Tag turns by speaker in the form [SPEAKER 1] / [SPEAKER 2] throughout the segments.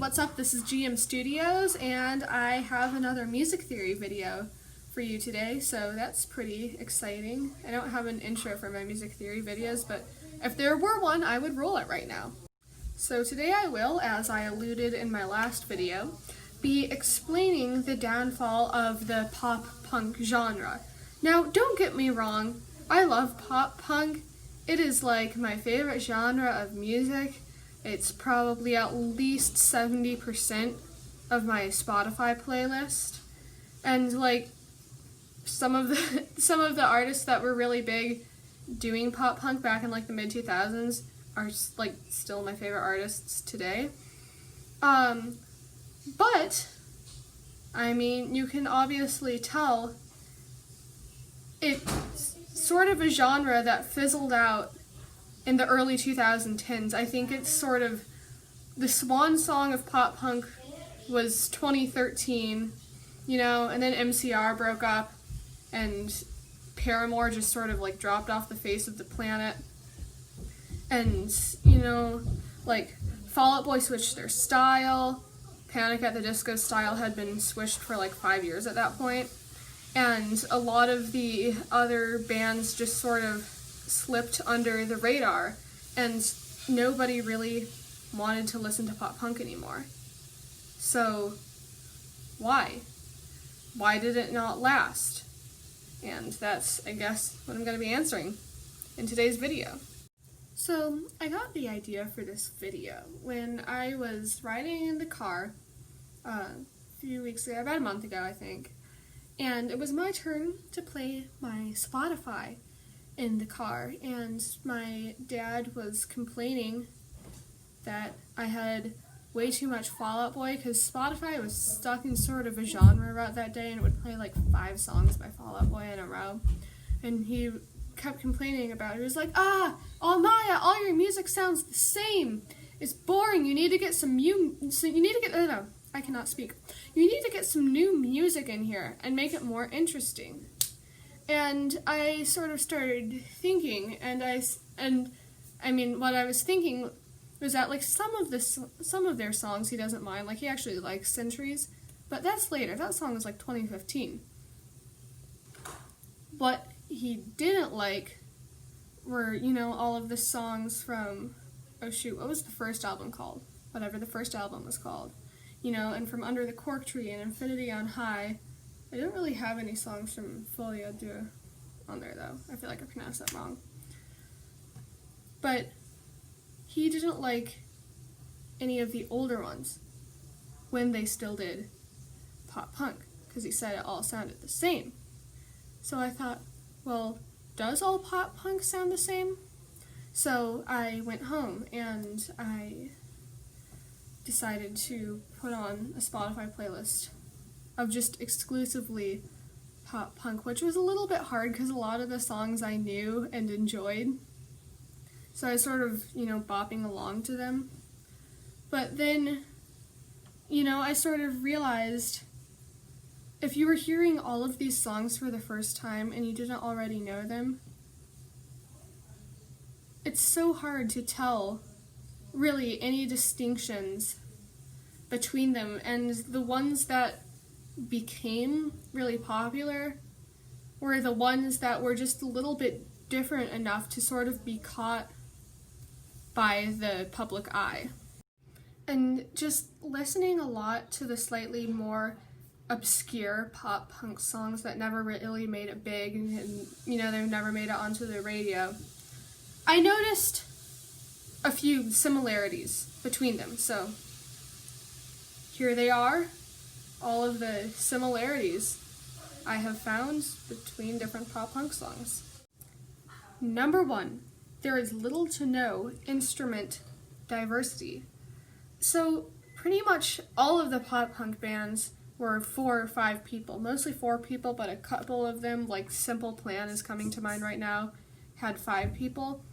[SPEAKER 1] what's up? This is GM Studios, and I have another music theory video for you today, so that's pretty exciting. I don't have an intro for my music theory videos, but if there were one, I would roll it right now. So today I will, as I alluded in my last video, be explaining the downfall of the pop-punk genre. Now, don't get me wrong, I love pop-punk. It is like my favorite genre of music. It's probably at least 70% of my Spotify playlist. And like some of the artists that were really big doing pop punk back in like the mid 2000s are like still my favorite artists today. But I mean, you can obviously tell it's sort of a genre that fizzled out in the early 2010s. I think it's sort of the swan song of pop punk was 2013, you know, and then MCR broke up and Paramore just sort of like dropped off the face of the planet. And, you know, like Fall Out Boy switched their style. Panic at the Disco style had been switched for like 5 years at that point. And a lot of the other bands just sort of slipped under the radar, and nobody really wanted to listen to pop punk anymore. So why did it not last? And that's, I guess, what I'm going to be answering in today's video. So I got the idea for this video when I was riding in the car a few weeks ago, about a month ago I think, and it was my turn to play my Spotify in the car, and my dad was complaining that I had way too much Fall Out Boy because Spotify was stuck in sort of a genre route that day, and it would play like 5 songs by Fall Out Boy in a row, and he kept complaining about it. He was like, Maya, all your music sounds the same. It's boring. You need to get some I cannot speak. You need to get some new music in here and make it more interesting. And I sort of started thinking, and I mean, what I was thinking was that like some of their songs he doesn't mind, like he actually likes Centuries, but that's later. That song was like 2015. What he didn't like were, you know, all of the songs from, oh shoot, what was the first album called? Whatever the first album was called. You know, and From Under the Cork Tree and Infinity on High. I don't really have any songs from Folie à Deux on there, though. I feel like I pronounced that wrong. But he didn't like any of the older ones when they still did pop punk, because he said it all sounded the same. So I thought, well, does all pop punk sound the same? So I went home and I decided to put on a Spotify playlist of just exclusively pop punk, which was a little bit hard because a lot of the songs I knew and enjoyed. So I was sort of, you know, bopping along to them. But then, you know, I sort of realized if you were hearing all of these songs for the first time and you didn't already know them, it's so hard to tell really any distinctions between them, and the ones that became really popular were the ones that were just a little bit different enough to sort of be caught by the public eye. And just listening a lot to the slightly more obscure pop punk songs that never really made it big, and you know, they've never made it onto the radio, I noticed a few similarities between them. So here they are, all of the similarities I have found between different pop punk songs. Number 1, there is little to no instrument diversity. So pretty much all of the pop punk bands were 4 or 5 people, mostly 4 people, but a couple of them, like Simple Plan is coming to mind right now, had 5 people.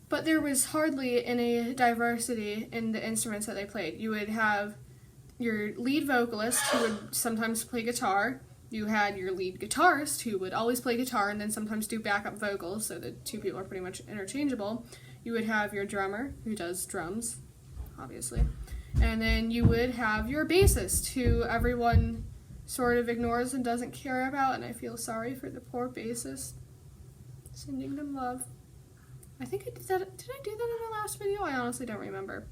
[SPEAKER 1] But there was hardly any diversity in the instruments that they played. You would have your lead vocalist who would sometimes play guitar. You had your lead guitarist who would always play guitar and then sometimes do backup vocals, so the 2 people are pretty much interchangeable. You would have your drummer who does drums, obviously. And then you would have your bassist, who everyone sort of ignores and doesn't care about, and I feel sorry for the poor bassist. Sending them love. I think I did that. Did I do that in my last video? I honestly don't remember.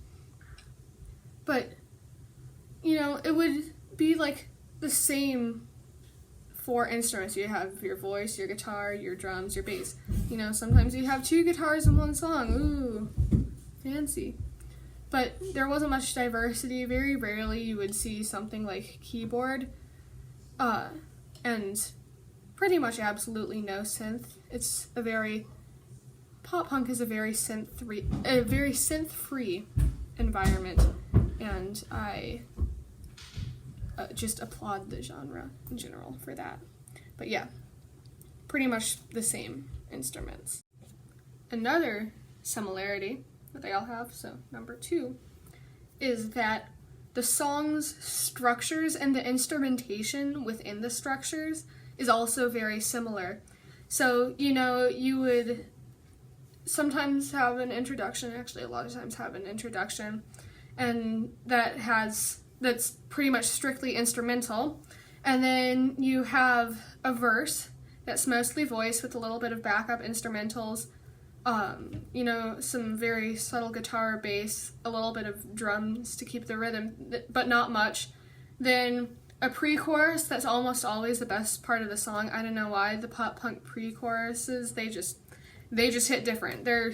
[SPEAKER 1] But, you know, it would be like the same 4 instruments. You have your voice, your guitar, your drums, your bass. You know, sometimes you have 2 guitars in one song. Ooh, fancy. But there wasn't much diversity. Very rarely you would see something like keyboard. And pretty much absolutely no synth. It's a very... Pop punk is a very synth-free environment, and I just applaud the genre in general for that. But yeah, pretty much the same instruments. Another similarity that they all have, so number 2, is that the song's structures and the instrumentation within the structures is also very similar. So, you know, you would sometimes have an introduction, actually a lot of times have an introduction, and that's pretty much strictly instrumental, and then you have a verse that's mostly voice with a little bit of backup instrumentals, you know, some very subtle guitar, bass, a little bit of drums to keep the rhythm, but not much. Then a pre-chorus that's almost always the best part of the song. I don't know why the pop punk pre-choruses, they just hit different. They're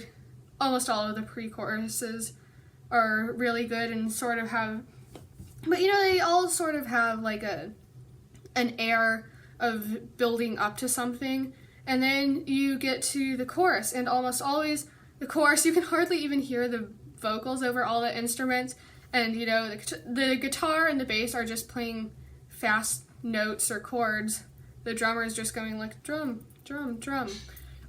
[SPEAKER 1] almost all of the pre-choruses are really good and sort of have, but you know, they all sort of have like an air of building up to something, and then you get to the chorus, and almost always the chorus, you can hardly even hear the vocals over all the instruments, and you know, the guitar and the bass are just playing fast notes or chords. The drummer is just going like drum, drum, drum.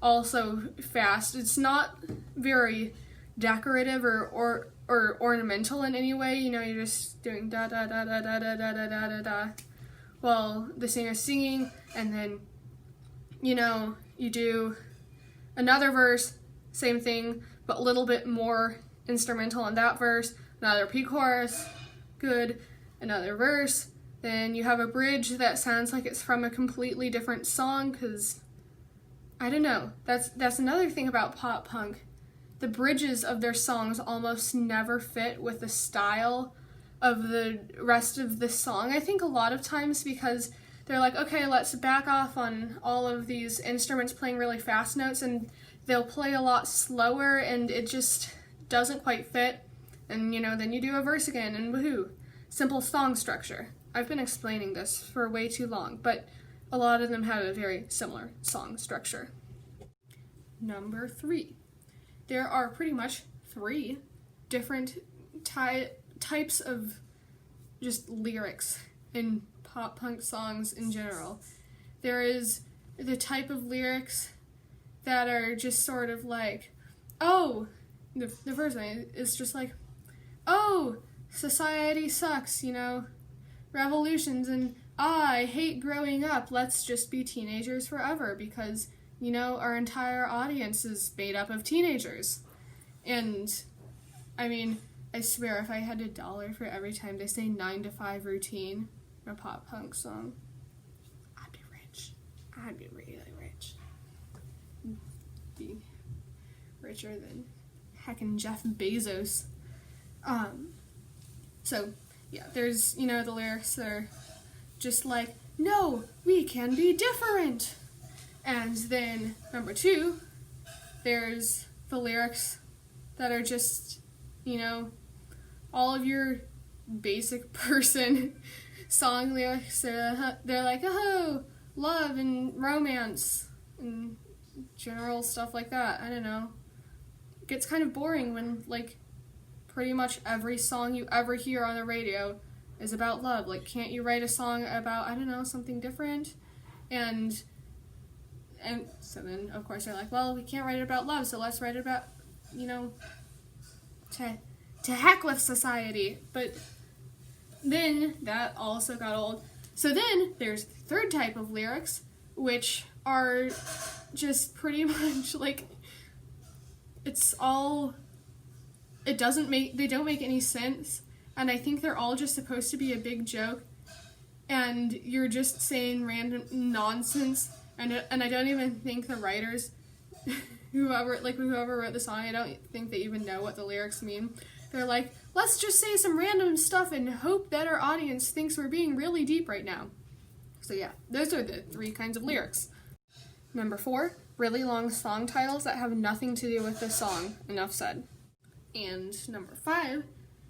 [SPEAKER 1] Also fast. It's not very decorative or ornamental in any way. You know, you're just doing da da da da da da da da da da da while the singer's singing, and then, you know, you do another verse, same thing, but a little bit more instrumental in that verse, another pre-chorus, good, another verse, then you have a bridge that sounds like it's from a completely different song, because I don't know. That's another thing about pop punk. The bridges of their songs almost never fit with the style of the rest of the song. I think a lot of times because they're like, okay, let's back off on all of these instruments playing really fast notes, and they'll play a lot slower, and it just doesn't quite fit. And, you know, then you do a verse again, and woohoo. Simple song structure. I've been explaining this for way too long, but a lot of them have a very similar song structure. Number 3. There are pretty much 3 different types of just lyrics in pop punk songs in general. There is the type of lyrics that are just sort of like, oh, the first one is just like, oh, society sucks, you know, revolutions, and I hate growing up, let's just be teenagers forever, because, you know, our entire audience is made up of teenagers. And, I mean, I swear, if I had $1 for every time they say 9 to 5 routine in a pop punk song, I'd be rich. I'd be really rich. Be richer than heckin' Jeff Bezos. So, yeah, there's, you know, the lyrics that are just like, no, we can be different. And then number 2, there's the lyrics that are just, you know, all of your basic person song lyrics. They're like, oh, love and romance and general stuff like that. I don't know. It gets kind of boring when, like, pretty much every song you ever hear on the radio is about love. Like, can't you write a song about, I don't know, something different? And so then, of course, they're like, well, we can't write it about love, so let's write it about, you know, to heck with society. But then that also got old. So then there's the third type of lyrics, which are just pretty much like, they don't make any sense. and I think they're all just supposed to be a big joke, and you're just saying random nonsense, and I don't even think the writers, whoever wrote the song, I don't think they even know what the lyrics mean. They're like, let's just say some random stuff and hope that our audience thinks we're being really deep right now. So yeah, those are the 3 kinds of lyrics. Number 4, really long song titles that have nothing to do with the song. Enough said. And number 5,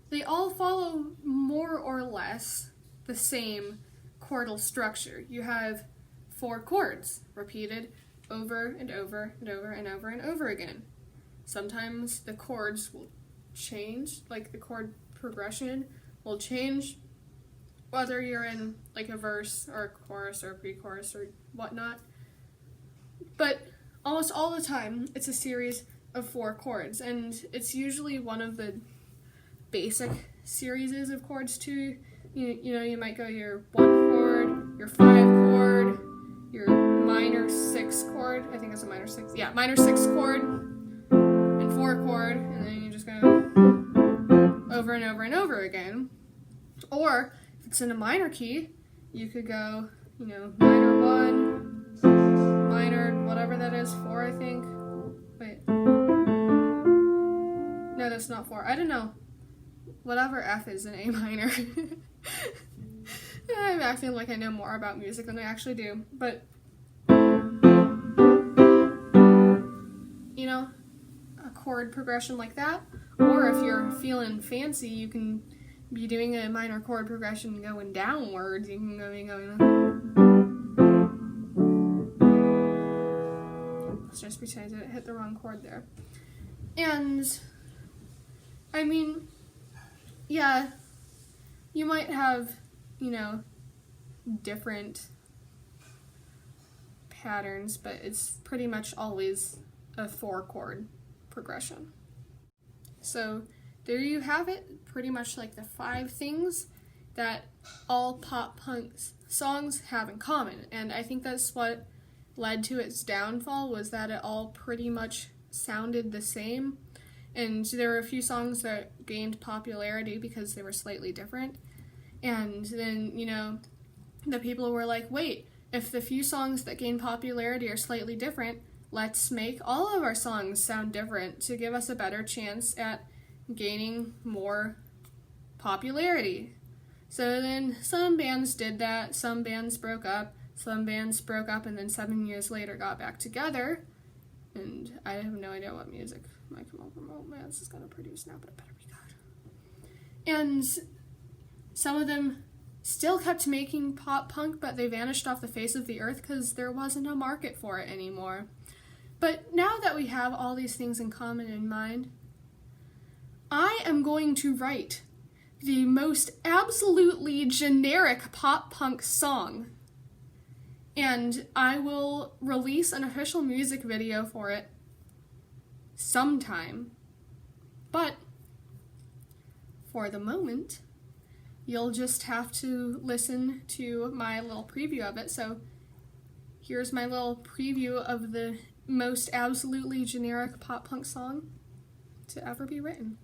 [SPEAKER 1] they all follow more or less the same chordal structure. You have 4 chords repeated over and over and over and over and over again. Sometimes the chords will change, like the chord progression will change whether you're in like a verse or a chorus or a pre-chorus or whatnot. But almost all the time, it's a series of 4 chords, and it's usually one of the basic series of chords too. You might go your 1 chord, your 5 chord, your minor 6 chord. I think it's a minor 6. Yeah, minor 6 chord and 4 chord, and then you just go over and over and over again. Or if it's in a minor key, you could go, minor 1, minor whatever that is, 4, I think. Wait. No, that's not 4. I don't know. Whatever F is in A minor. I'm acting like I know more about music than I actually do. But, a chord progression like that. Or if you're feeling fancy, you can be doing a minor chord progression going downwards. You can going. Let's just pretend I hit the wrong chord there. And, I mean, yeah, you might have, different patterns, but it's pretty much always a 4 chord progression. So there you have it, pretty much like the 5 things that all pop punk songs have in common. And I think that's what led to its downfall, was that it all pretty much sounded the same. And there were a few songs that gained popularity because they were slightly different. And then, the people were like, wait, if the few songs that gain popularity are slightly different, let's make all of our songs sound different to give us a better chance at gaining more popularity. So then some bands did that, some bands broke up and then 7 years later got back together. And I have no idea what music My Chemical Romance is going to produce now, but it better be good. And some of them still kept making pop punk, but they vanished off the face of the earth because there wasn't a market for it anymore. But now that we have all these things in common in mind, I am going to write the most absolutely generic pop punk song. And I will release an official music video for it sometime. But for the moment, you'll just have to listen to my little preview of it. So here's my little preview of the most absolutely generic pop punk song to ever be written.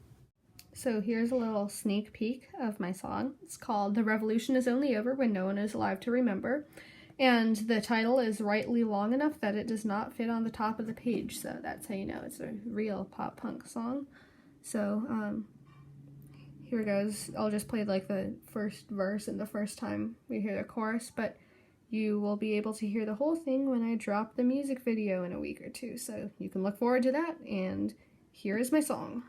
[SPEAKER 1] So here's a little sneak peek of my song. It's called The Revolution Is Only Over When No One Is Alive to Remember. And the title is rightly long enough that it does not fit on the top of the page. So that's how you know it's a real pop punk song. So here it goes. I'll just play like the first verse and the first time we hear the chorus, but you will be able to hear the whole thing when I drop the music video in a week or two. So you can look forward to that, and here is my song.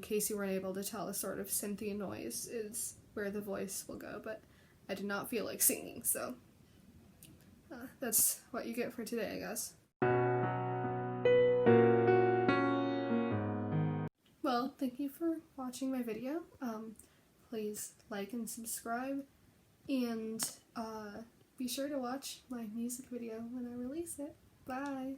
[SPEAKER 1] case you weren't able to tell, the sort of synthy noise is where the voice will go, but I did not feel like singing, so that's what you get for today, I guess. Well, thank you for watching my video. Please like and subscribe, and be sure to watch my music video when I release it. Bye!